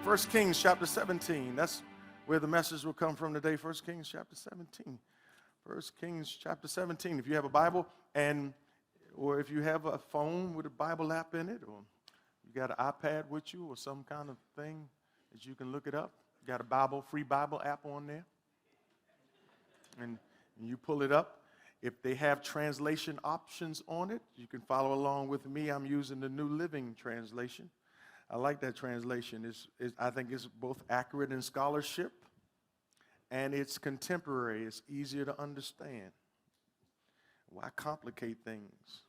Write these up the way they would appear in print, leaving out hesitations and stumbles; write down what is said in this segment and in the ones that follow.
1 Kings chapter 17. That's where the message will come from today. 1 Kings chapter 17. 1 Kings chapter 17. If you have a Bible or if you have a phone with a Bible app in it, or you got an iPad with you or some kind of thing that you can look it up. You got a free Bible app on there. And you pull it up. If they have translation options on it, you can follow along with me. I'm using the New Living Translation. I like that translation. I think it's both accurate in scholarship and it's contemporary. It's easier to understand. Why complicate things?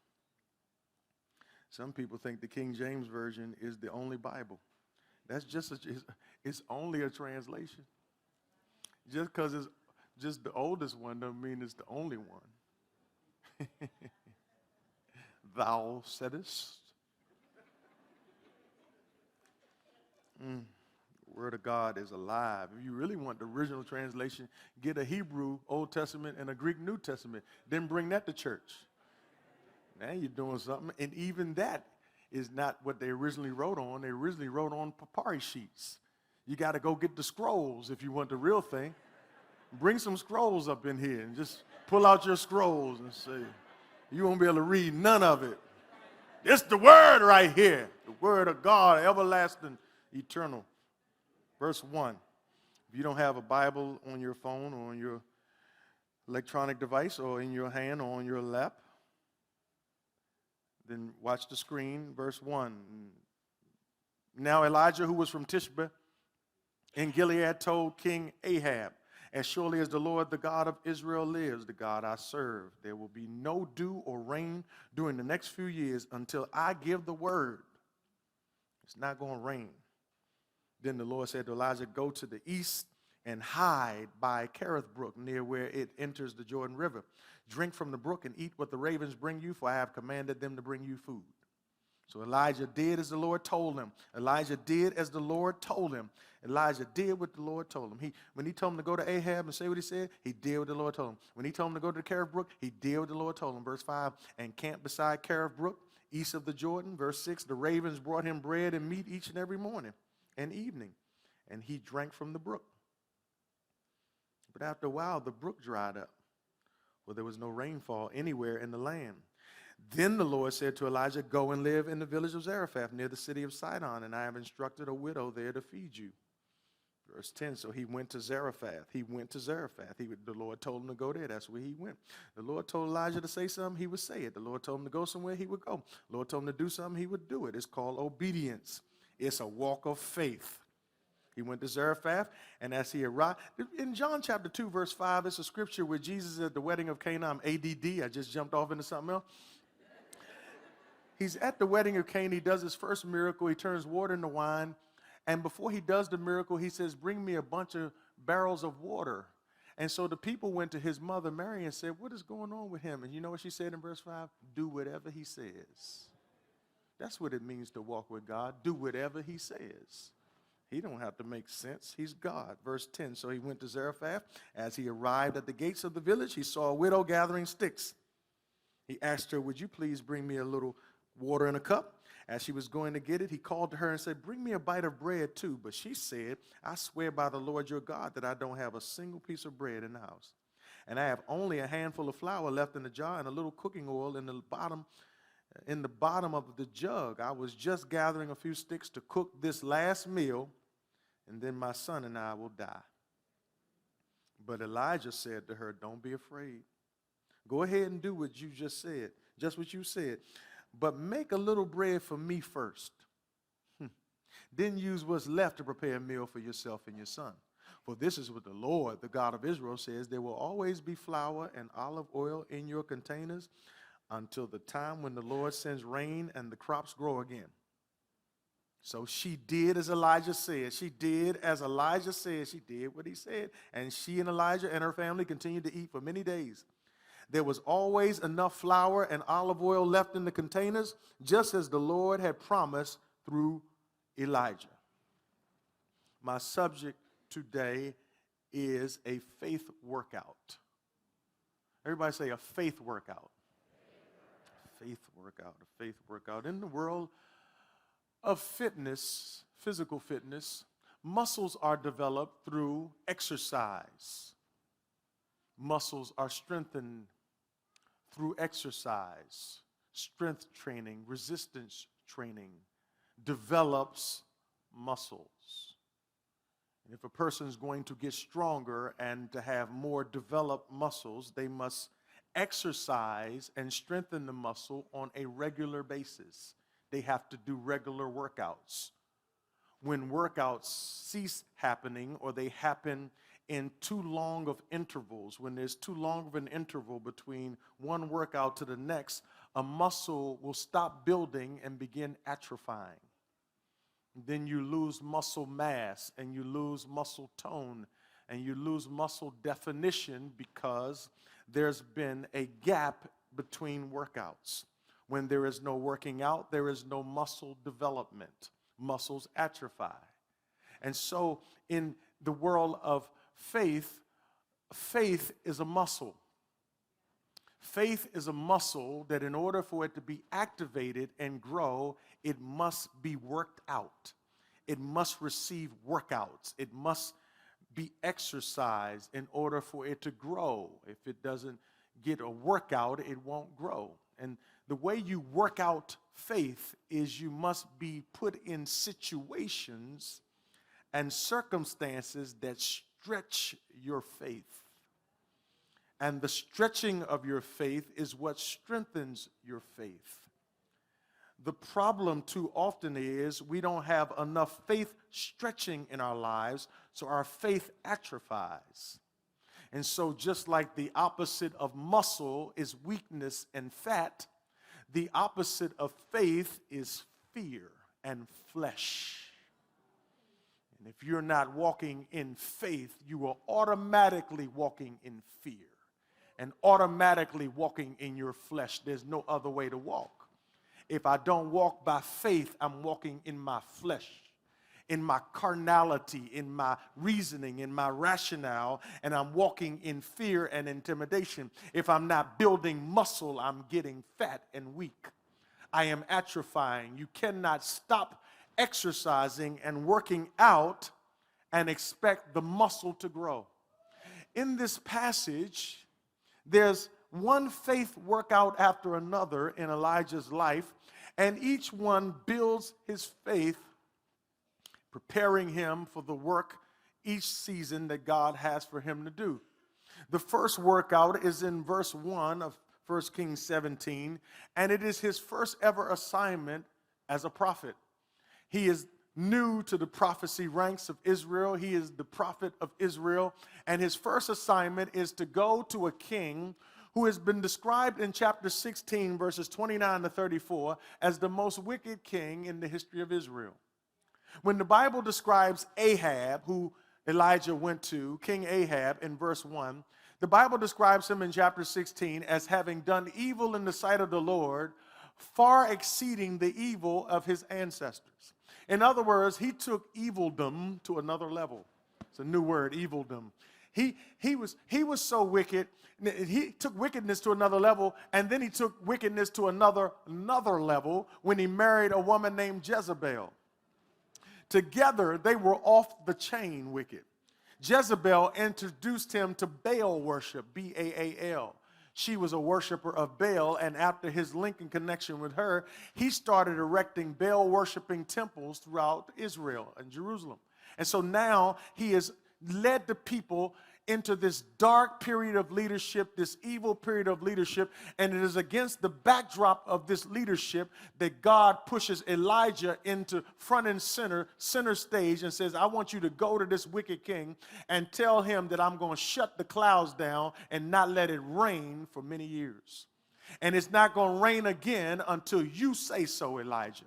Some people think the King James Version is the only Bible. That's it's only a translation. Just because it's just the oldest one doesn't mean it's the only one. Thou saidest. The Word of God is alive. If you really want the original translation, get a Hebrew Old Testament and a Greek New Testament. Then bring that to church. Now you're doing something. And even that is not what they originally wrote on. They originally wrote on papyrus sheets. You got to go get the scrolls if you want the real thing. Bring some scrolls up in here and just pull out your scrolls and say, you won't be able to read none of it. It's the Word right here. The Word of God, everlasting, eternal. Verse 1. If you don't have a Bible on your phone or on your electronic device or in your hand or on your lap, then watch the screen. Verse 1. Now Elijah, who was from Tishbe in Gilead, told King Ahab, as surely as the Lord, the God of Israel lives, the God I serve, there will be no dew or rain during the next few years until I give the word. It's not going to rain. Then the Lord said to Elijah, go to the east and hide by Kerith Brook, near where it enters the Jordan River. Drink from the brook and eat what the ravens bring you, for I have commanded them to bring you food. So Elijah did as the Lord told him. Elijah did as the Lord told him. Elijah did what the Lord told him. When he told him to go to Ahab and say what he said, he did what the Lord told him. When he told him to go to the Kerith Brook, he did what the Lord told him. Verse 5, and camped beside Kerith Brook, east of the Jordan. Verse 6, the ravens brought him bread and meat each and every morning and evening, and he drank from the brook. But after a while, the brook dried up, for there was no rainfall anywhere in the land. Then the Lord said to Elijah, go and live in the village of Zarephath near the city of Sidon, and I have instructed a widow there to feed you. Verse 10, so he went to Zarephath. The Lord told him to go there. That's where he went. The Lord told Elijah to say something, he would say it. The Lord told him to go somewhere, he would go. The Lord told him to do something, he would do it. It's called obedience. It's a walk of faith. He went to Zarephath, and as he arrived, in John chapter 2, verse 5, it's a scripture where Jesus is at the wedding of Cana. I'm ADD. I just jumped off into something else. He's at the wedding of Cana. He does his first miracle. He turns water into wine. And before he does the miracle, he says, bring me a bunch of barrels of water. And so the people went to his mother, Mary, and said, what is going on with him? And you know what she said in verse 5? Do whatever he says. That's what it means to walk with God. Do whatever he says. He don't have to make sense. He's God. Verse 10, so he went to Zarephath. As he arrived at the gates of the village, he saw a widow gathering sticks. He asked her, would you please bring me a little water in a cup? As she was going to get it, he called to her and said, bring me a bite of bread too. But she said, I swear by the Lord your God that I don't have a single piece of bread in the house. And I have only a handful of flour left in the jar and a little cooking oil in the bottom of the jug. I was just gathering a few sticks to cook this last meal, and then my son and I will die. But Elijah said to her, don't be afraid. Go ahead and do what you just said, just what you said. But make a little bread for me first. Then use what's left to prepare a meal for yourself and your son. For this is what the Lord, the God of Israel, says, there will always be flour and olive oil in your containers until the time when the Lord sends rain and the crops grow again. So she did as Elijah said. She did as Elijah said. She did what he said. And she and Elijah and her family continued to eat for many days. There was always enough flour and olive oil left in the containers, just as the Lord had promised through Elijah. My subject today is a faith workout. Everybody say a faith workout. Faith workout, a faith workout. In the world of fitness, physical fitness, Muscles are developed through exercise. Muscles are strengthened through exercise. Strength training, resistance training develops muscles. And if a person is going to get stronger and to have more developed muscles, they must exercise and strengthen the muscle on a regular basis. They have to do regular workouts. When workouts cease happening or they happen in too long of intervals, when there's too long of an interval between one workout to the next, a muscle will stop building and begin atrophying. Then you lose muscle mass and you lose muscle tone and you lose muscle definition because there's been a gap between workouts. When there is no working out, there is no muscle development. Muscles atrophy. And so in the world of faith, faith is a muscle. Faith is a muscle that in order for it to be activated and grow, it must be worked out. It must receive workouts. It must be exercised in order for it to grow. If it doesn't get a workout, it won't grow. And the way you work out faith is you must be put in situations and circumstances that stretch your faith. And the stretching of your faith is what strengthens your faith. The problem too often is we don't have enough faith stretching in our lives, so our faith atrophies. And so just like the opposite of muscle is weakness and fat, the opposite of faith is fear and flesh. And if you're not walking in faith, you are automatically walking in fear and automatically walking in your flesh. There's no other way to walk. If I don't walk by faith, I'm walking in my flesh, in my carnality, in my reasoning, in my rationale, and I'm walking in fear and intimidation. If I'm not building muscle, I'm getting fat and weak. I am atrophying. You cannot stop exercising and working out and expect the muscle to grow. In this passage, there's one faith workout after another in Elijah's life, and each one builds his faith, preparing him for the work each season that God has for him to do. The first workout is in verse 1 of 1 Kings 17, and it is his first ever assignment as a prophet. He is new to the prophecy ranks of Israel. He is the prophet of Israel, and his first assignment is to go to a king who has been described in chapter 16, verses 29 to 34, as the most wicked king in the history of Israel. When the Bible describes Ahab, who Elijah went to, King Ahab, in verse 1, the Bible describes him in chapter 16 as having done evil in the sight of the Lord, far exceeding the evil of his ancestors. In other words, he took evildom to another level. It's a new word, evildom. He was so wicked, he took wickedness to another level, and then he took wickedness to another level when he married a woman named Jezebel. Together, they were off the chain wicked. Jezebel introduced him to Baal worship, B-A-A-L. She was a worshiper of Baal, and after his link and connection with her, he started erecting Baal-worshiping temples throughout Israel and Jerusalem. And so now he has led the people into this dark period of leadership, this evil period of leadership, and it is against the backdrop of this leadership that God pushes Elijah into front and center stage, and says, I want you to go to this wicked king and tell him that I'm going to shut the clouds down and not let it rain for many years. And it's not going to rain again until you say so, Elijah.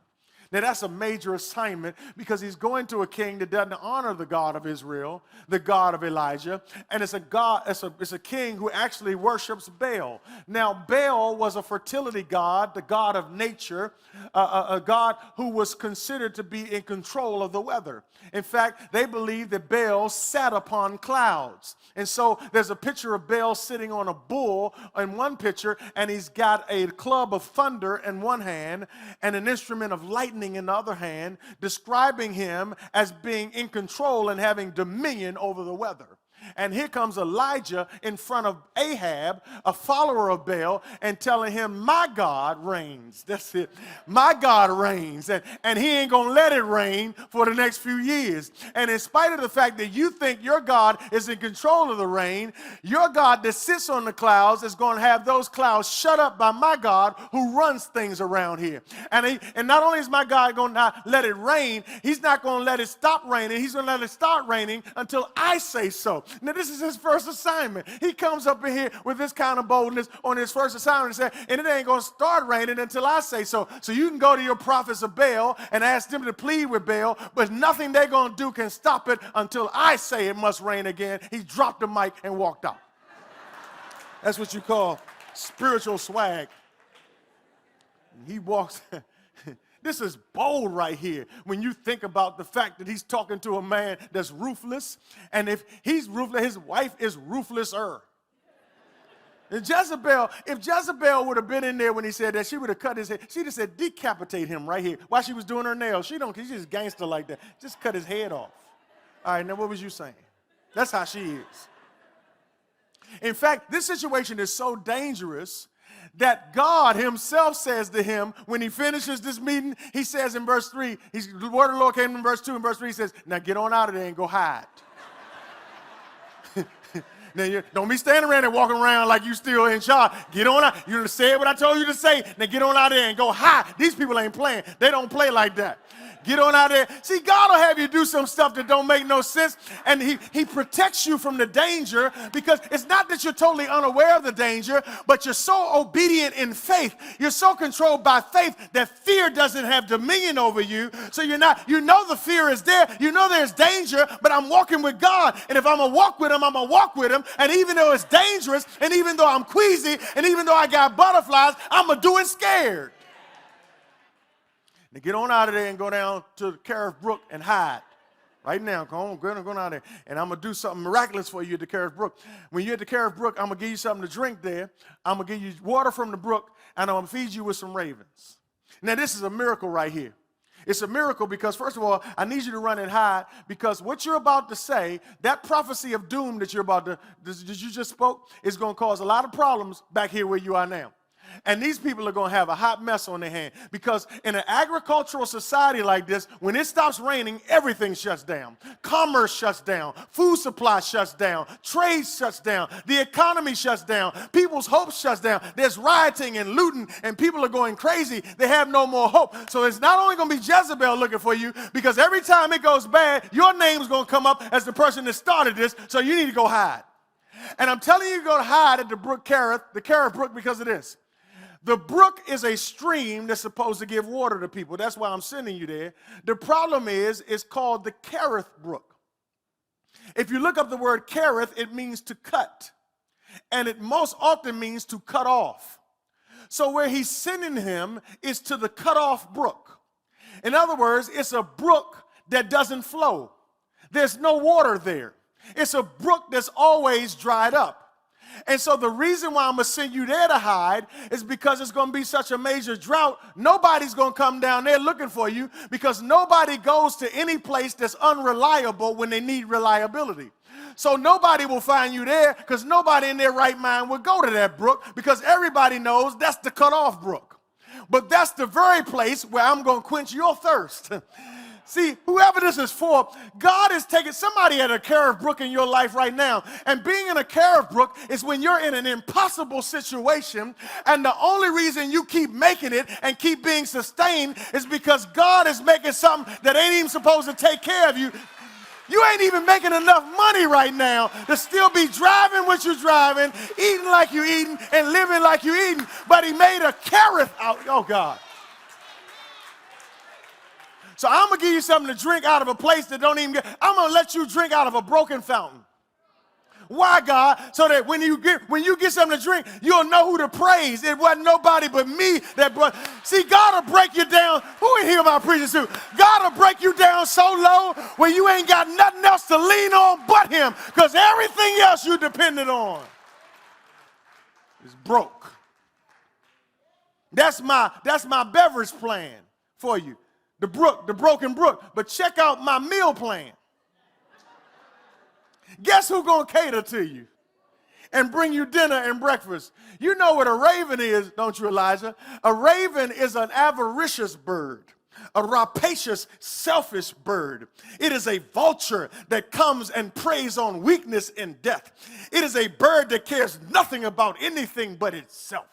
Now, that's a major assignment because he's going to a king that doesn't honor the God of Israel, the God of Elijah, and it's a king who actually worships Baal. Now, Baal was a fertility god, the god of nature, a god who was considered to be in control of the weather. In fact, they believed that Baal sat upon clouds. And so there's a picture of Baal sitting on a bull in one picture, and he's got a club of thunder in one hand and an instrument of lightning lightning in the other hand, describing him as being in control and having dominion over the weather. And here comes Elijah in front of Ahab, a follower of Baal, and telling him, my God reigns. That's it. My God reigns. And he ain't going to let it rain for the next few years. And in spite of the fact that you think your God is in control of the rain, your God that sits on the clouds is going to have those clouds shut up by my God who runs things around here. And not only is my God going to not let it rain, he's not going to let it stop raining. He's going to let it start raining until I say so. Now, this is his first assignment. He comes up in here with this kind of boldness on his first assignment and says, and it ain't going to start raining until I say so. So you can go to your prophets of Baal and ask them to plead with Baal, but nothing they're going to do can stop it until I say it must rain again. He dropped the mic and walked out. That's what you call spiritual swag. And he walks... This is bold right here when you think about the fact that he's talking to a man that's ruthless. And if he's ruthless, his wife is ruthlesser. And if Jezebel would have been in there when he said that, she would have cut his head. She'd have said, decapitate him right here while she was doing her nails. She's just gangster like that. Just cut his head off. All right, now what was you saying? That's how she is. In fact, this situation is so dangerous that God himself says to him when he finishes this meeting, he says in verse 3, the word of the Lord came in verse 2, and verse 3 he says, now get on out of there and go hide. Now, don't be standing around and walking around like you still in charge. Get on out. You said what I told you to say. Now get on out of there and go hide. These people ain't playing. They don't play like that. Get on out there. See, God will have you do some stuff that don't make no sense, and he protects you from the danger because it's not that you're totally unaware of the danger, but you're so obedient in faith. You're so controlled by faith that fear doesn't have dominion over you. So you know the fear is there. You know there's danger, but I'm walking with God, and if I'm going to walk with him, I'm going to walk with him, and even though it's dangerous, and even though I'm queasy, and even though I got butterflies, I'm going to do it scared. Now get on out of there and go down to the Zarephath brook and hide. Right now, go on out there. And I'm going to do something miraculous for you at the Zarephath brook. When you're at the Zarephath brook, I'm going to give you something to drink there. I'm going to give you water from the brook, and I'm going to feed you with some ravens. Now, this is a miracle right here. It's a miracle because, first of all, I need you to run and hide because what you're about to say, that prophecy of doom that you just spoke, is going to cause a lot of problems back here where you are now. And these people are going to have a hot mess on their hand because in an agricultural society like this, when it stops raining, everything shuts down. Commerce shuts down. Food supply shuts down. Trade shuts down. The economy shuts down. People's hope shuts down. There's rioting and looting, and people are going crazy. They have no more hope. So it's not only going to be Jezebel looking for you because every time it goes bad, your name's going to come up as the person that started this, so you need to go hide. And I'm telling you to go hide at the brook Zarephath, the Zarephath brook, because of this. The brook is a stream that's supposed to give water to people. That's why I'm sending you there. The problem is, it's called the Zarephath brook. If you look up the word Zarephath, it means to cut. And it most often means to cut off. So where he's sending him is to the cut off brook. In other words, it's a brook that doesn't flow. There's no water there. It's a brook that's always dried up. And so the reason why I'm going to send you there to hide is because it's going to be such a major drought. Nobody's going to come down there looking for you because nobody goes to any place that's unreliable when they need reliability. So nobody will find you there because nobody in their right mind would go to that brook because everybody knows that's the cut-off brook. But that's the very place where I'm going to quench your thirst. See, whoever this is for, God is taking somebody at a Zarephath brook in your life right now. And being in a Zarephath brook is when you're in an impossible situation, and the only reason you keep making it and keep being sustained is because God is making something that ain't even supposed to take care of you. You ain't even making enough money right now to still be driving what you're driving, eating like you're eating, and living like you're eating. But he made a Zarephath out. Oh, God. So I'm going to give you something to drink out of a place that don't even get. I'm going to let you drink out of a broken fountain. Why, God? So that when you get something to drink, you'll know who to praise. It wasn't nobody but me that brought. See, God will break you down. Who in here am I preaching to? God will break you down so low where you ain't got nothing else to lean on but him because everything else you depended on is broke. That's my beverage plan for you. the brook, the broken brook. But check out my meal plan. Guess who's going to cater to you and bring you dinner and breakfast? You know what a raven is, don't you, Elijah? A raven is an avaricious bird, a rapacious, selfish bird. It is a vulture that comes and preys on weakness and death. It is a bird that cares nothing about anything but itself.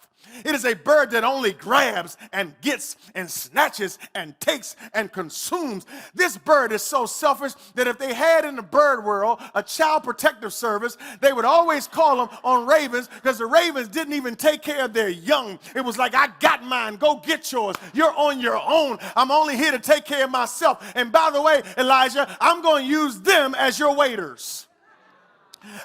It is a bird that only grabs and gets and snatches and takes and consumes. This bird is so selfish that if they had in the bird world a child protective service, they would always call them on ravens, because the ravens didn't even take care of their young. It was like, I got mine, go get yours. You're on your own. I'm only here to take care of myself. And by the way, Elijah, I'm going to use them as your waiters.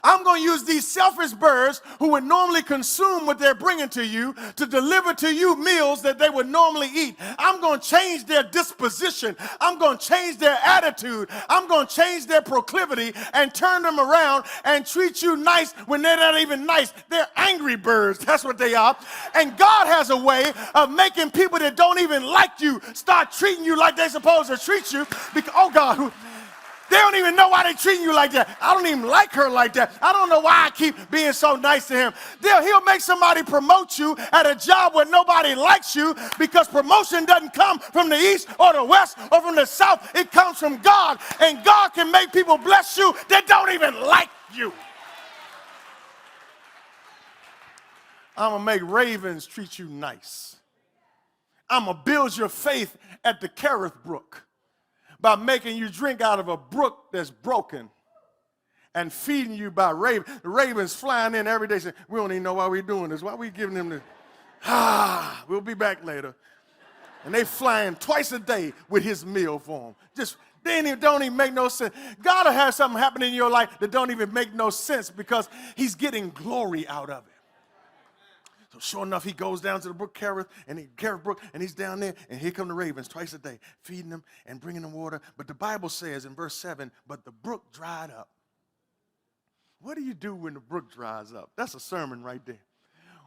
I'm going to use these selfish birds who would normally consume what they're bringing to you to deliver to you meals that they would normally eat. I'm going to change their disposition. I'm going to change their attitude. I'm going to change their proclivity and turn them around and treat you nice when they're not even nice. They're angry birds. That's what they are. And God has a way of making people that don't even like you start treating you like they're supposed to treat you. Because, oh God, they don't even know why they're treating you like that. I don't even like her like that. I don't know why I keep being so nice to him. He'll make somebody promote you at a job where nobody likes you, because promotion doesn't come from the east or the west or from the south. It comes from God. And God can make people bless you that don't even like you. I'm going to make ravens treat you nice. I'm going to build your faith at the Zarephath brook by making you drink out of a brook that's broken and feeding you by ravens. The ravens flying in every day saying, we don't even know why we're doing this. Why are we giving them this? We'll be back later. And they flying twice a day with his meal for them. Don't even make no sense. God will have something happen in your life that don't even make no sense because he's getting glory out of it. So sure enough, he goes down to the brook Zarephath, and he's down there, and here come the ravens twice a day, feeding them and bringing them water. But the Bible says in verse 7, but the brook dried up. What do you do when the brook dries up? That's a sermon right there.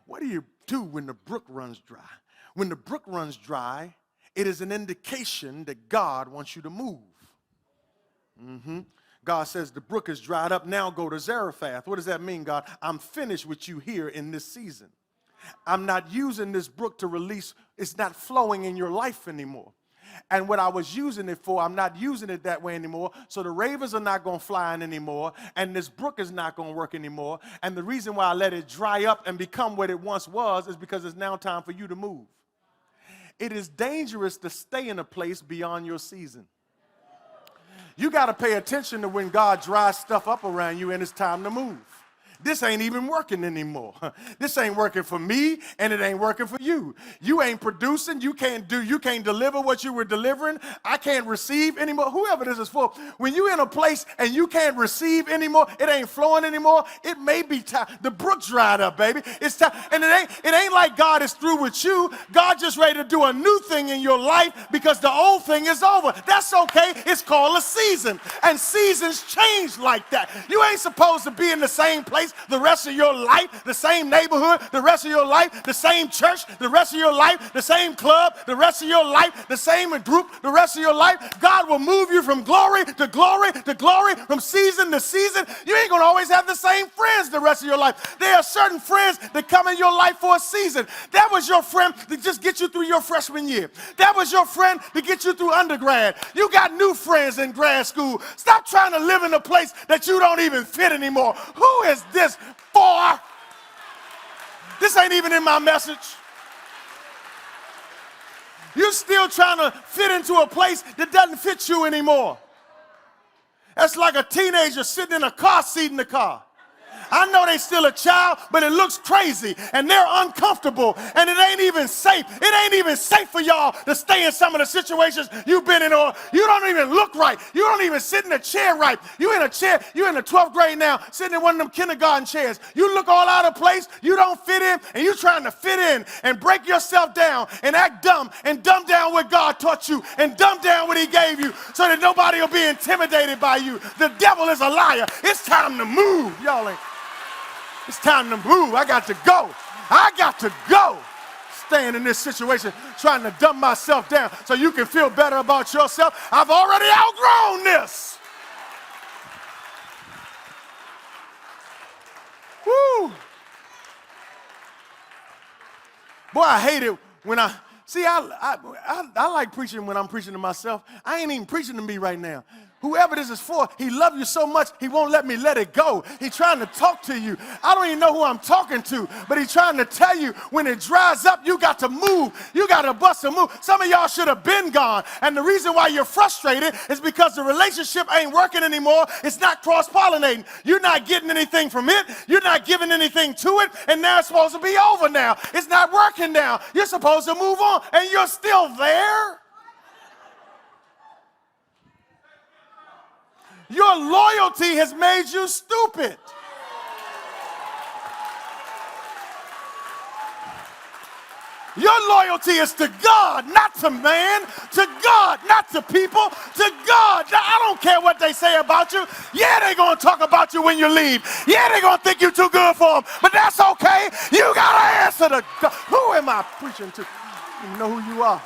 What do you do when the brook runs dry? When the brook runs dry, it is an indication that God wants you to move. God says the brook is dried up. Now go to Zarephath. What does that mean, God? I'm finished with you here in this season. I'm not using this brook to release. It's not flowing in your life anymore. And what I was using it for, I'm not using it that way anymore. So the ravens are not going to fly in anymore. And this brook is not going to work anymore. And the reason why I let it dry up and become what it once was is because it's now time for you to move. It is dangerous to stay in a place beyond your season. You got to pay attention to when God dries stuff up around you and it's time to move. This ain't even working anymore. This ain't working for me, and it ain't working for you. You ain't producing. You can't deliver what you were delivering. I can't receive anymore. Whoever this is for, when you're in a place and you can't receive anymore, it ain't flowing anymore, it may be time. The brook dried up, baby. It's time. And it ain't like God is through with you. God just ready to do a new thing in your life because the old thing is over. That's okay. It's called a season. And seasons change like that. You ain't supposed to be in the same place the rest of your life, the same neighborhood, the rest of your life, the same church, the rest of your life, the same club, the rest of your life, the same group, the rest of your life. God will move you from glory to glory to glory, from season to season. You ain't going to always have the same friends the rest of your life. There are certain friends that come in your life for a season. That was your friend to just get you through your freshman year. That was your friend to get you through undergrad. You got new friends in grad school. Stop trying to live in a place that you don't even fit anymore. Who is this for? This ain't even in my message. You're still trying to fit into a place that doesn't fit you anymore. That's like a teenager sitting in a car seat in the car. I know they're still a child, but it looks crazy, and they're uncomfortable, and it ain't even safe. It ain't even safe for y'all to stay in some of the situations you've been in, or you don't even look right. You don't even sit in a chair right. You in a chair, you're in the 12th grade now, sitting in one of them kindergarten chairs. You look all out of place, you don't fit in, and you're trying to fit in and break yourself down and act dumb and dumb down what God taught you and dumb down what he gave you so that nobody will be intimidated by you. The devil is a liar. It's time to move. Y'all ain't. It's time to move. I got to go. I got to go. It's staying in this situation, trying to dumb myself down so you can feel better about yourself. I've already outgrown this. Woo! Boy, I hate it when I like preaching when I'm preaching to myself. I ain't even preaching to me right now. Whoever this is for, he loves you so much, he won't let me let it go. He's trying to talk to you. I don't even know who I'm talking to, but he's trying to tell you when it dries up, you got to move. You got to bust a move. Some of y'all should have been gone. And the reason why you're frustrated is because the relationship ain't working anymore. It's not cross-pollinating. You're not getting anything from it. You're not giving anything to it. And now it's supposed to be over now. It's not working now. You're supposed to move on, and you're still there. Your loyalty has made you stupid. Your loyalty is to God, not to man, to God, not to people, to God. I don't care what they say about you. Yeah, they're going to talk about you when you leave. Yeah, they're going to think you're too good for them, but that's okay. You got to answer to God. Who am I preaching to? You know who you are.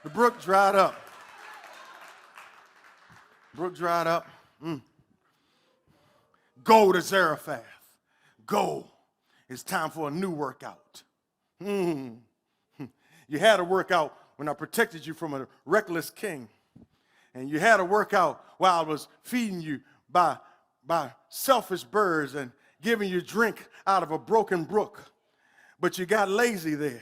The brook dried up. Brook dried up. Go to Zarephath. Go. It's time for a new workout. You had a workout when I protected you from a reckless king. And you had a workout while I was feeding you by selfish birds and giving you drink out of a broken brook. But you got lazy there.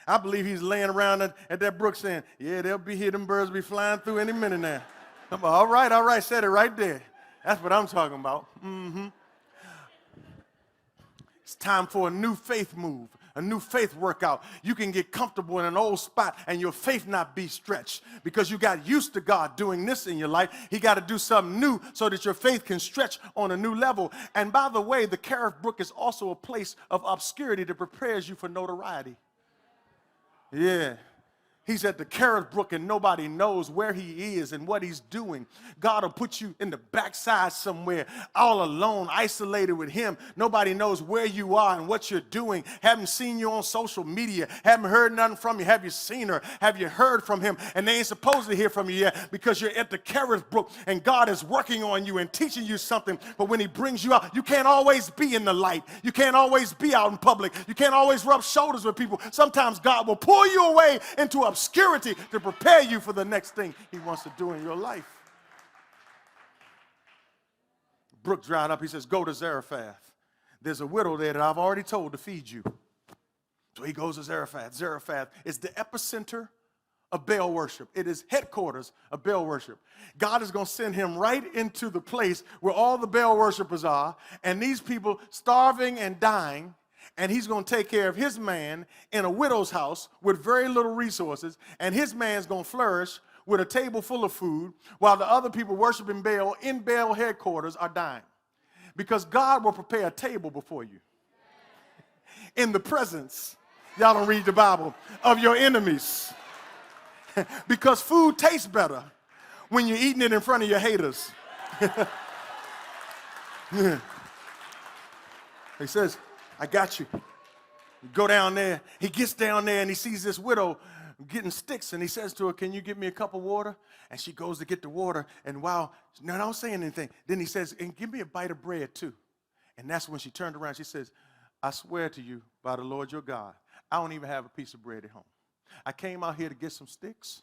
I believe he's laying around at that brook saying, yeah, they'll be here, them birds will be flying through any minute now. I'm all right, said it right there. That's what I'm talking about. It's time for a new faith move, a new faith workout. You can get comfortable in an old spot and your faith not be stretched because you got used to God doing this in your life. He got to do something new so that your faith can stretch on a new level. And by the way, the Zarephath Brook is also a place of obscurity that prepares you for notoriety. Yeah. He's at the Zarephath Brook and nobody knows where he is and what he's doing. God will put you in the backside somewhere, all alone, isolated with him. Nobody knows where you are and what you're doing. Haven't seen you on social media. Haven't heard nothing from you. Have you seen her? Have you heard from him? And they ain't supposed to hear from you yet because you're at the Zarephath Brook and God is working on you and teaching you something. But when he brings you out, you can't always be in the light. You can't always be out in public. You can't always rub shoulders with people. Sometimes God will pull you away into obscurity to prepare you for the next thing he wants to do in your life. Brook dried up. He says, go to Zarephath. There's a widow there that I've already told to feed you. So he goes to Zarephath. Zarephath is the epicenter of Baal worship. It is headquarters of Baal worship. God is going to send him right into the place where all the Baal worshipers are, and these people starving and dying. And he's going to take care of his man in a widow's house with very little resources. And his man's going to flourish with a table full of food while the other people worshiping Baal in Baal headquarters are dying. Because God will prepare a table before you in the presence, y'all don't read the Bible, of your enemies. Because food tastes better when you're eating it in front of your haters. He says, I got you. Go down there. He gets down there and he sees this widow getting sticks and he says to her, can you give me a cup of water? And she goes to get the water and no, don't say anything. Then he says, and give me a bite of bread too. And that's when she turned around. She says, I swear to you by the Lord your God, I don't even have a piece of bread at home. I came out here to get some sticks.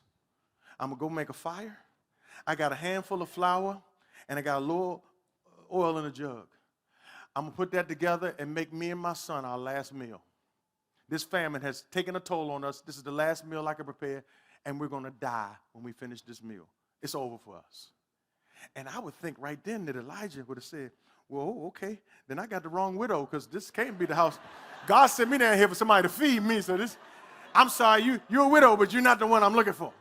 I'm going to go make a fire. I got a handful of flour and I got a little oil in a jug. I'm going to put that together and make me and my son our last meal. This famine has taken a toll on us. This is the last meal I can prepare, and we're going to die when we finish this meal. It's over for us. And I would think right then that Elijah would have said, well, okay, then I got the wrong widow because this can't be the house. God sent me down here for somebody to feed me. So I'm sorry, you're a widow, but you're not the one I'm looking for.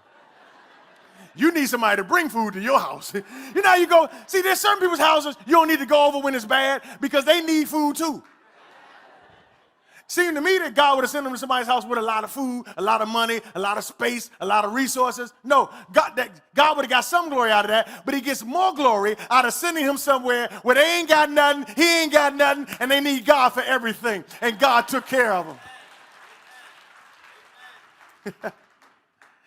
You need somebody to bring food to your house. You know how you go, see, there's certain people's houses you don't need to go over when it's bad because they need food too. Seemed to me that God would have sent him to somebody's house with a lot of food, a lot of money, a lot of space, a lot of resources. No, God would have got some glory out of that, but he gets more glory out of sending him somewhere where they ain't got nothing, he ain't got nothing, and they need God for everything. And God took care of them.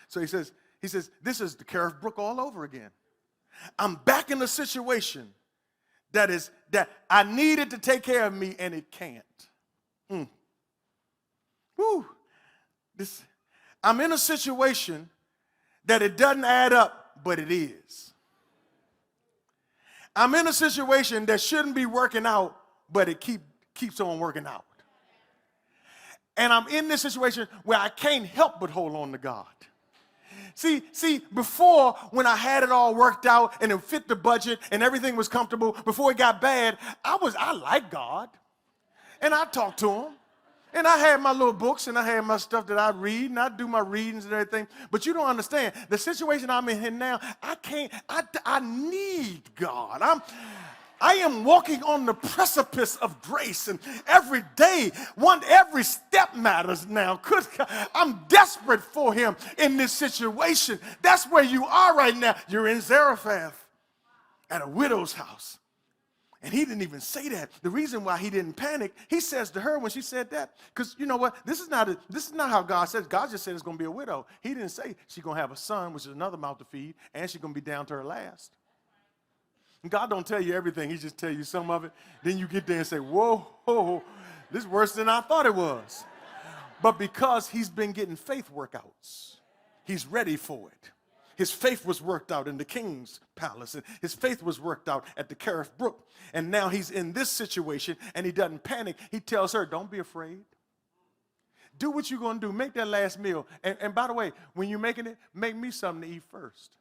So he says, this is the Zarephath brook all over again. I'm back in a situation that I needed to take care of me, and it can't. Woo. I'm in a situation that it doesn't add up, but it is. I'm in a situation that shouldn't be working out, but it keeps on working out. And I'm in this situation where I can't help but hold on to God. See, before, when I had it all worked out and it fit the budget and everything was comfortable, before it got bad, I liked God. And I talked to him. And I had my little books and I had my stuff that I read and I do my readings and everything. But you don't understand. The situation I'm in here now, I need God. I am walking on the precipice of grace, and every day, every step matters now. I'm desperate for him in this situation. That's where you are right now. You're in Zarephath at a widow's house. And he didn't even say that. The reason why he didn't panic, he says to her when she said that, because you know what? This is not how God says. God just said it's going to be a widow. He didn't say she's going to have a son, which is another mouth to feed, and she's going to be down to her last. And God don't tell you everything. He just tell you some of it. Then you get there and say, whoa, this is worse than I thought it was. But because he's been getting faith workouts, he's ready for it. His faith was worked out in the king's palace, and his faith was worked out at the Zarephath brook. And now he's in this situation, and he doesn't panic. He tells her, don't be afraid. Do what you're going to do. Make that last meal. And by the way, when you're making it, make me something to eat first.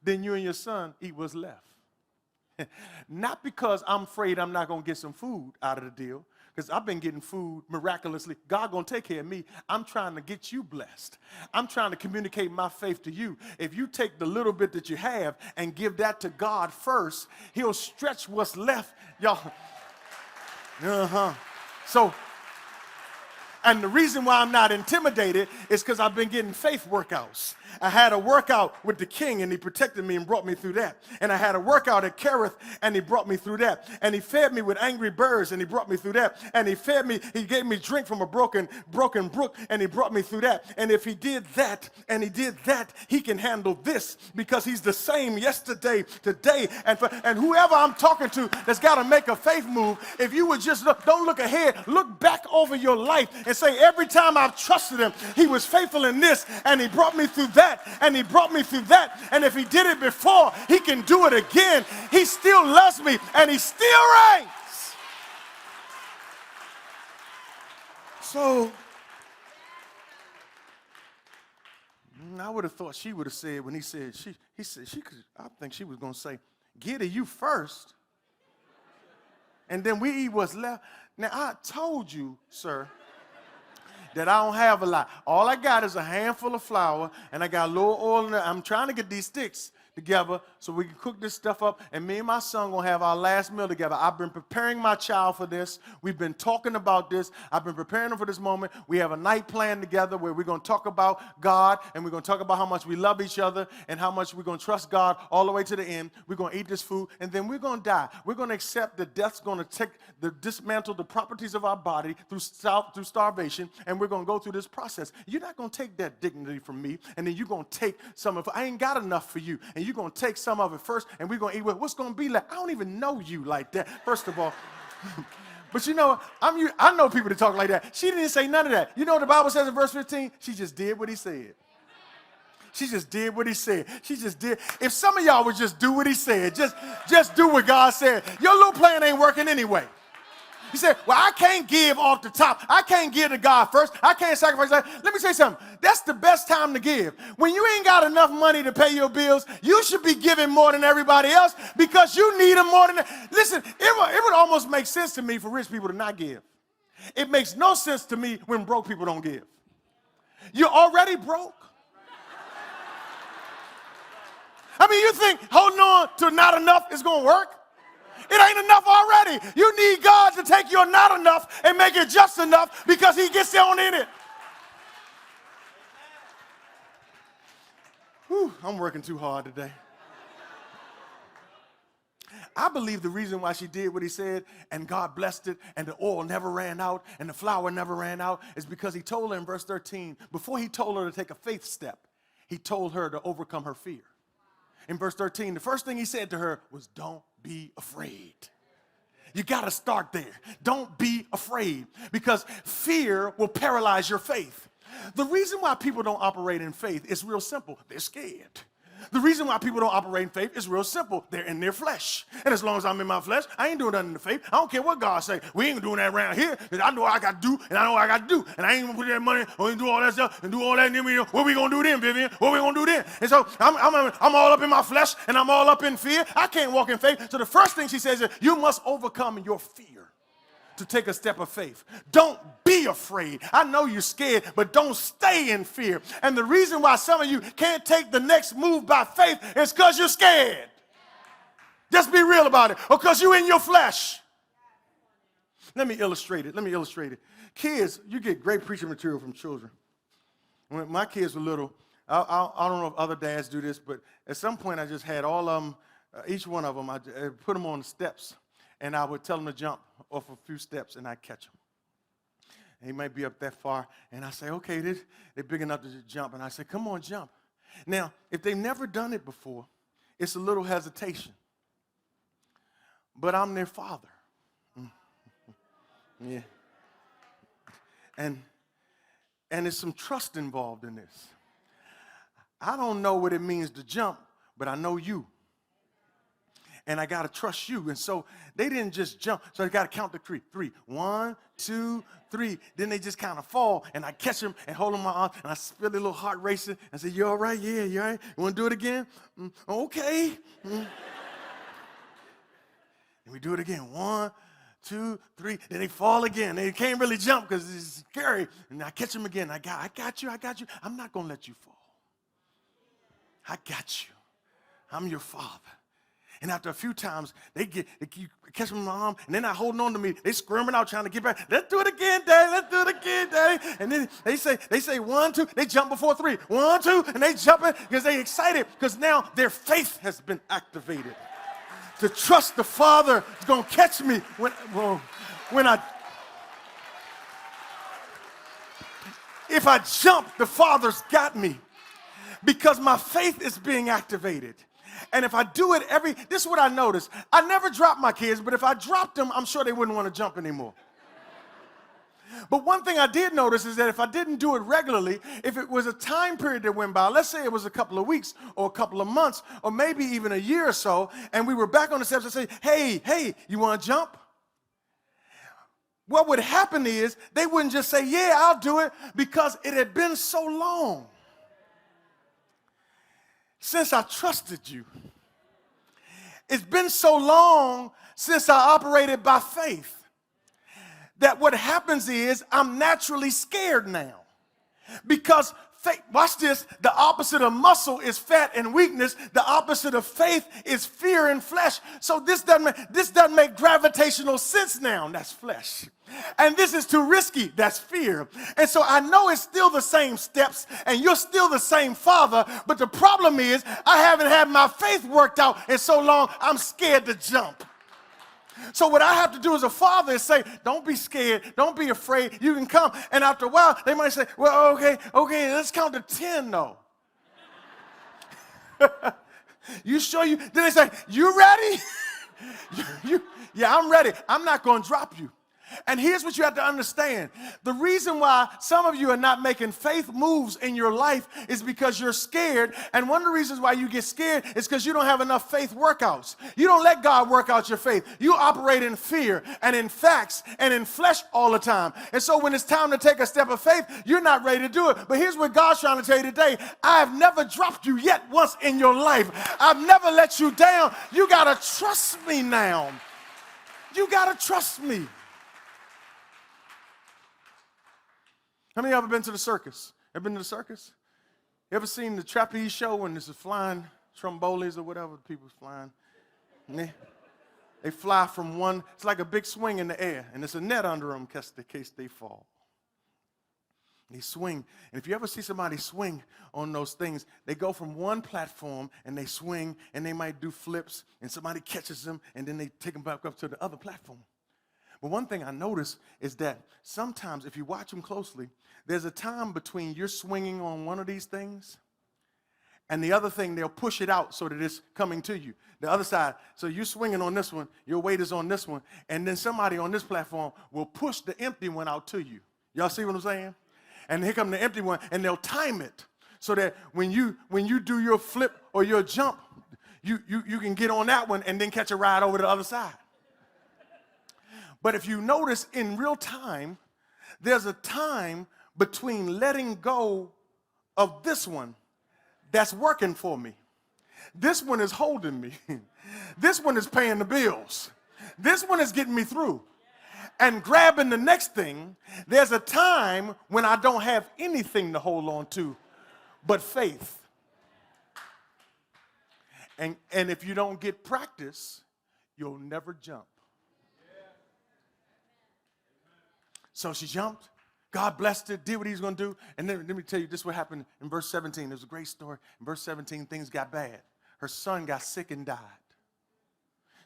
Then you and your son eat what's left. Not because I'm afraid I'm not going to get some food out of the deal, because I've been getting food miraculously. God going to take care of me. I'm trying to get you blessed. I'm trying to communicate my faith to you. If you take the little bit that you have and give that to God first, he'll stretch what's left. Y'all. And the reason why I'm not intimidated is because I've been getting faith workouts. I had a workout with the king, and he protected me and brought me through that. And I had a workout at Zarephath, and he brought me through that. And he fed me with angry birds, and he brought me through that. And he gave me drink from a broken brook, and he brought me through that. And if he did that, and he did that, he can handle this, because he's the same yesterday, today, and whoever I'm talking to that's got to make a faith move, if you would just don't look ahead, look back over your life and say, every time I've trusted him, he was faithful in this, and he brought me through that, and he brought me through that. And if he did it before, he can do it again. He still loves me, and he still reigns. So I would have thought she would have said, when he said, I think she was going to say, get to you first, and then we eat what's left. Now, I told you, sir, that I don't have a lot. All I got is a handful of flour, and I got a little oil in there. I'm trying to get these sticks together so we can cook this stuff up, and me and my son going to have our last meal together. I've been preparing my child for this. We've been talking about this. I've been preparing him for this moment. We have a night plan together where we're going to talk about God, and we're going to talk about how much we love each other and how much we're going to trust God all the way to the end. We're going to eat this food, and then we're going to die. We're going to accept that death's going to dismantle the properties of our body through starvation, and we're going to go through this process. You're not going to take that dignity from me, and then you're going to take some of it. I ain't got enough for you, and you're going to take some of it first, and we're going to eat what's going to be like. I don't even know you like that, first of all. But you know, I know people that talk like that. She didn't say none of that. You know what the Bible says in verse 15? She just did what he said. She just did what he said. She just did. If some of y'all would just do what he said, just do what God said, your little plan ain't working anyway. He said, well, I can't give off the top. I can't give to God first. I can't sacrifice that. Let me say something. That's the best time to give. When you ain't got enough money to pay your bills, you should be giving more than everybody else, because you need them more than that. Listen, it would almost make sense to me for rich people to not give. It makes no sense to me when broke people don't give. You're already broke. I mean, you think holding on to not enough is going to work? It ain't enough already. You need God to take your not enough and make it just enough because he gets on in it. Whew, I'm working too hard today. I believe the reason why she did what he said and God blessed it and the oil never ran out and the flour never ran out is because he told her in verse 13, before he told her to take a faith step, he told her to overcome her fear. In verse 13, the first thing he said to her was, don't be afraid. You got to start there. Don't be afraid because fear will paralyze your faith. The reason why people don't operate in faith is real simple. They're scared. The reason why people don't operate in faith is real simple. They're in their flesh. And as long as I'm in my flesh, I ain't doing nothing in the faith. I don't care what God say. We ain't doing that around here. Because I know what I got to do, and I know what I got to do. And I ain't going to put that money or do all that stuff and do all that. And then what we going to do then, Vivian? What we going to do then? And so I'm all up in my flesh, and I'm all up in fear. I can't walk in faith. So the first thing she says is, you must overcome your fear to take a step of faith. Don't be afraid. I know you're scared, but don't stay in fear. And the reason why some of you can't take the next move by faith is because you're scared. Just be real about it. Or because you're in your flesh. Let me illustrate it. Kids, you get great preaching material from children. When my kids were little, I don't know if other dads do this, but at some point I just had all of them, each one of them, I put them on the steps. And I would tell them to jump off a few steps, and I'd catch them. And he might be up that far, and I say, okay, they're big enough to just jump. And I say, come on, jump. Now, if they've never done it before, it's a little hesitation. But I'm their father. Yeah. And there's some trust involved in this. I don't know what it means to jump, but I know you. And I got to trust you. And so they didn't just jump. So they got to count to three. 1, 2, 3. Then they just kind of fall. And I catch them and hold them in my arm. And I feel a little heart racing. I say, you all right? Yeah, you all right? You want to do it again? Okay. And we do it again. 1, 2, 3. Then they fall again. They can't really jump because it's scary. And I catch them again. I got you. I'm not going to let you fall. I got you. I'm your father. And after a few times, they catch me in my arm, and they're not holding on to me. They screaming out, trying to get back. Let's do it again, Daddy. Let's do it again, Daddy. And then they say 1, 2. They jump before 3. 1, 2, and they jumping because they excited because now their faith has been activated. To trust the Father is going to catch me if I jump, the Father's got me because my faith is being activated. And if I do it this is what I noticed. I never drop my kids, but if I dropped them, I'm sure they wouldn't want to jump anymore. But one thing I did notice is that if I didn't do it regularly, if it was a time period that went by, let's say it was a couple of weeks or a couple of months or maybe even a year or so, and we were back on the steps and say, hey, you want to jump? What would happen is they wouldn't just say, yeah, I'll do it because it had been so long since I trusted you. It's been so long since I operated by faith that what happens is I'm naturally scared now. Because faith, watch this, the opposite of muscle is fat and weakness. The opposite of faith is fear and flesh. So this doesn't make gravitational sense now. That's flesh. And this is too risky. That's fear. And so I know it's still the same steps and you're still the same father, but the problem is I haven't had my faith worked out in so long I'm scared to jump. So what I have to do as a father is say, don't be scared, don't be afraid, you can come. And after a while, they might say, well, okay, let's count to 10 though. You sure you? Then they say, you ready? Yeah, I'm ready. I'm not going to drop you. And here's what you have to understand. The reason why some of you are not making faith moves in your life is because you're scared. And one of the reasons why you get scared is because you don't have enough faith workouts. You don't let God work out your faith. You operate in fear and in facts and in flesh all the time. And so when it's time to take a step of faith, you're not ready to do it. But here's what God's trying to tell you today. I have never dropped you yet once in your life. I've never let you down. You got to trust me now. You got to trust me. How many of you ever been to the circus? Ever been to the circus? You ever seen the trapeze show when this is flying trombolis or whatever people's flying? Yeah. They fly from one, it's like a big swing in the air, and there's a net under them in case they fall. They swing, and if you ever see somebody swing on those things, they go from one platform, and they swing, and they might do flips, and somebody catches them, and then they take them back up to the other platform. But one thing I notice is that sometimes, if you watch them closely, there's a time between you're swinging on one of these things, and the other thing, they'll push it out so that it's coming to you. The other side, so you're swinging on this one, your weight is on this one, and then somebody on this platform will push the empty one out to you. Y'all see what I'm saying? And here come the empty one, and they'll time it so that when you do your flip or your jump, you can get on that one and then catch a ride over to the other side. But if you notice in real time, there's a time between letting go of this one that's working for me. This one is holding me. This one is paying the bills. This one is getting me through. And grabbing the next thing, there's a time when I don't have anything to hold on to but faith. And if you don't get practice, you'll never jump. So she jumped. God blessed it, did what he was going to do. And then let me tell you, this is what happened in verse 17. There's a great story. In verse 17, things got bad. Her son got sick and died.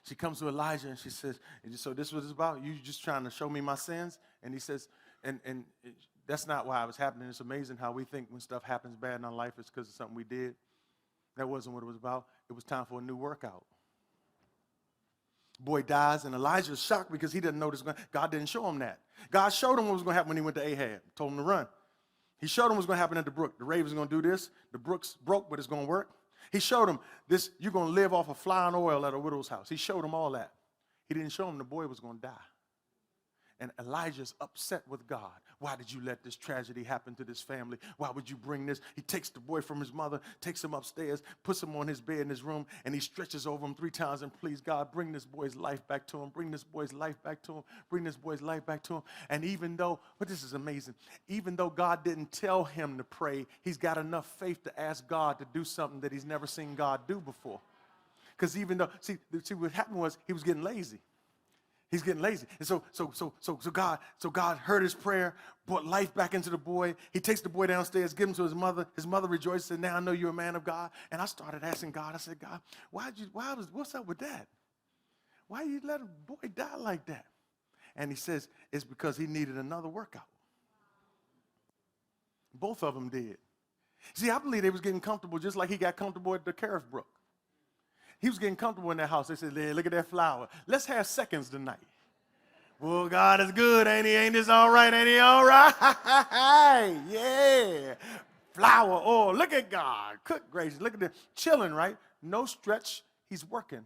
She comes to Elijah and she says, so this is what it's about? You just trying to show me my sins? And he says, that's not why it was happening. It's amazing how we think when stuff happens bad in our life, it's because of something we did. That wasn't what it was about. It was time for a new workout. Boy dies, and Elijah's shocked because he didn't know this. God didn't show him that. God showed him what was going to happen when he went to Ahab. Told him to run. He showed him what was going to happen at the brook. The raven's going to do this. The brook's broke, but it's going to work. He showed him this. You're going to live off of flying oil at a widow's house. He showed him all that. He didn't show him the boy was going to die. And Elijah's upset with God. Why did you let this tragedy happen to this family? Why would you bring this? He takes the boy from his mother, takes him upstairs, puts him on his bed in his room, and he stretches over him 3 times and please God, bring this boy's life back to him. Bring this boy's life back to him. Bring this boy's life back to him. And even though, but this is amazing, even though God didn't tell him to pray, he's got enough faith to ask God to do something that he's never seen God do before. Because even though, see what happened was he was getting lazy. He's getting lazy. And so God heard his prayer, brought life back into the boy. He takes the boy downstairs, gives him to his mother. His mother rejoices, said, now I know you're a man of God. And I started asking God, I said, God, what's up with that? Why you let a boy die like that? And he says, it's because he needed another workout. Both of them did. See, I believe they was getting comfortable just like he got comfortable at the Carif Brook. He was getting comfortable in that house. They said, look at that flower. Let's have seconds tonight. Well, God is good, ain't he? Ain't this all right? Ain't he all right? Yeah. Flower oil. Look at God. Good gracious. Look at this. Chilling, right? No stretch. He's working.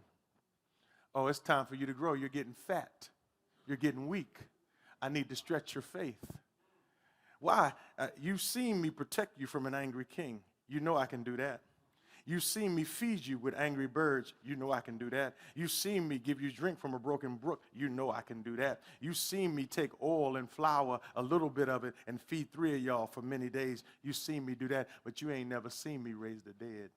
Oh, it's time for you to grow. You're getting fat. You're getting weak. I need to stretch your faith. Why? You've seen me protect you from an angry king. You know I can do that. You've seen me feed you with angry birds. You know I can do that. You've seen me give you drink from a broken brook. You know I can do that. You've seen me take oil and flour, a little bit of it, and feed 3 of y'all for many days. You've seen me do that, but you ain't never seen me raise the dead.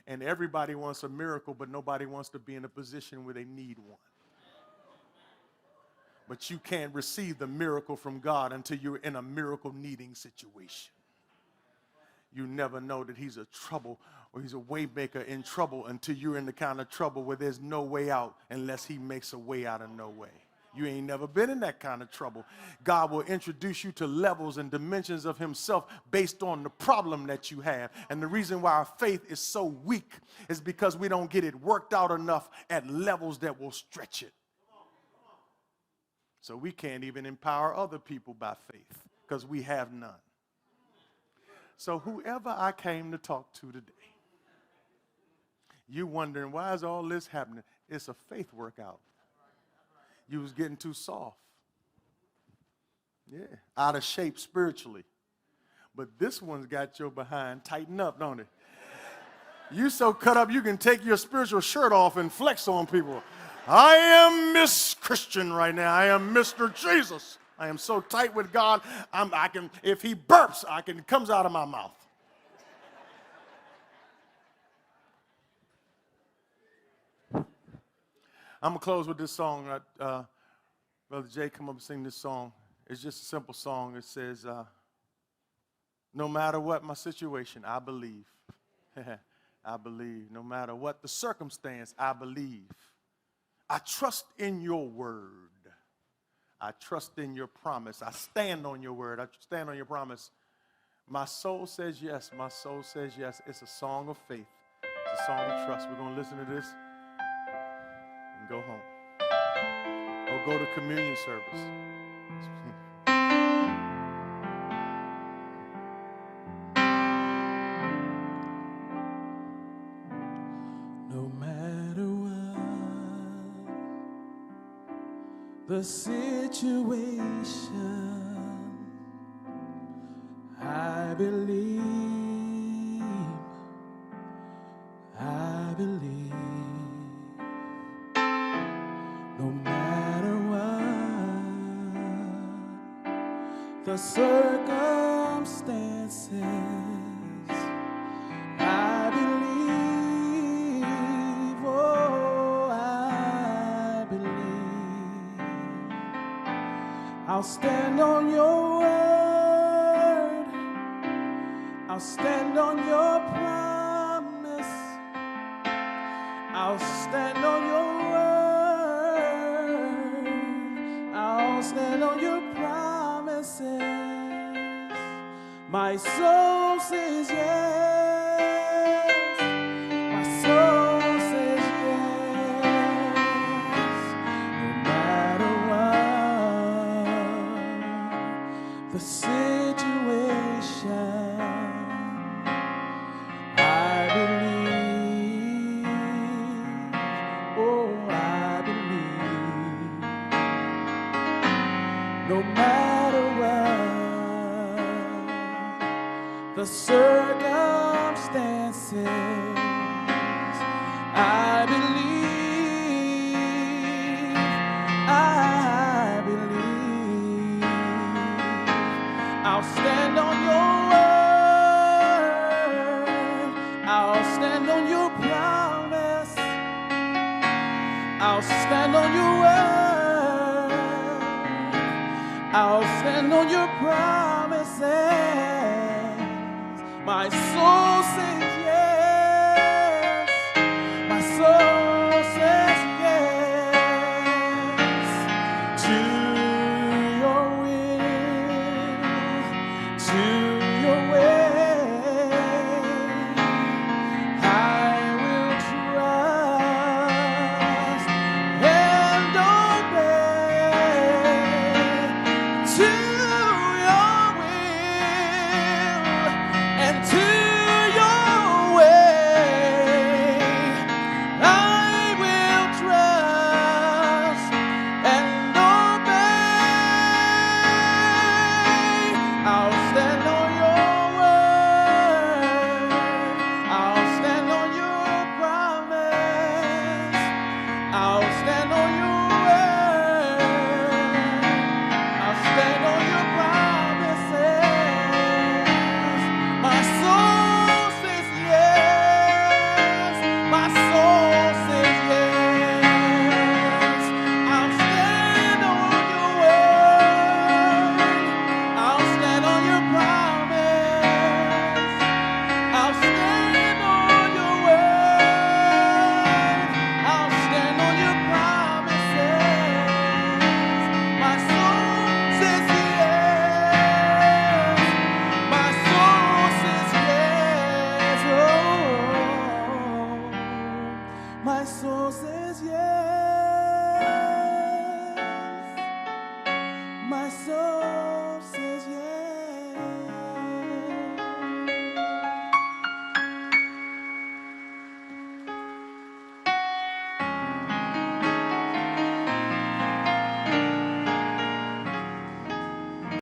And everybody wants a miracle, but nobody wants to be in a position where they need one. But you can't receive the miracle from God until you're in a miracle-needing situation. You never know that he's a trouble or he's a way maker in trouble until you're in the kind of trouble where there's no way out unless he makes a way out of no way. You ain't never been in that kind of trouble. God will introduce you to levels and dimensions of himself based on the problem that you have. And the reason why our faith is so weak is because we don't get it worked out enough at levels that will stretch it. So we can't even empower other people by faith because we have none. So whoever I came to talk to today, you wondering, why is all this happening? It's a faith workout. You was getting too soft. Yeah, out of shape spiritually. But this one's got your behind tightened up, don't it? You so cut up you can take your spiritual shirt off and flex on people. I am Miss Christian right now. I am Mr. Jesus. I am so tight with God, I can, if he burps, it comes out of my mouth. I'm going to close with this song. Brother Jay, come up and sing this song. It's just a simple song. It says, no matter what my situation, I believe. I believe. No matter what the circumstance, I believe. I trust in your word. I trust in your promise. I stand on your word. I stand on your promise. My soul says yes. My soul says yes. It's a song of faith. It's a song of trust. We're going to listen to this and go home. Or go to communion service. No matter what the situation, I believe. I believe. No matter what the circumstances, I believe. Oh, I believe. I'll stand on your word. I'll stand on your promise. I'll stand on your word. I'll stand on your promises. My soul says yes. My soul says yes. No matter what the situation, no matter what the circumstances, I believe. I believe. I'll stand on your word. I'll stand on your promise. I'll stand on your word. I'll stand on your promises. My soul says yes. My soul says yes to your will, to your way. I will trust and obey to your will and to your way. I will trust and obey. I'll stand on your word. I'll stand on your promise. I'll stand on your word. I'll stand on your promises. My soul says yes. My soul says yes. I'll stand on your word. I'll stand on your promise. I'll stand on your word. I'll stand on your promises. My soul says yes. My soul says yes. Oh, my soul says yes. My soul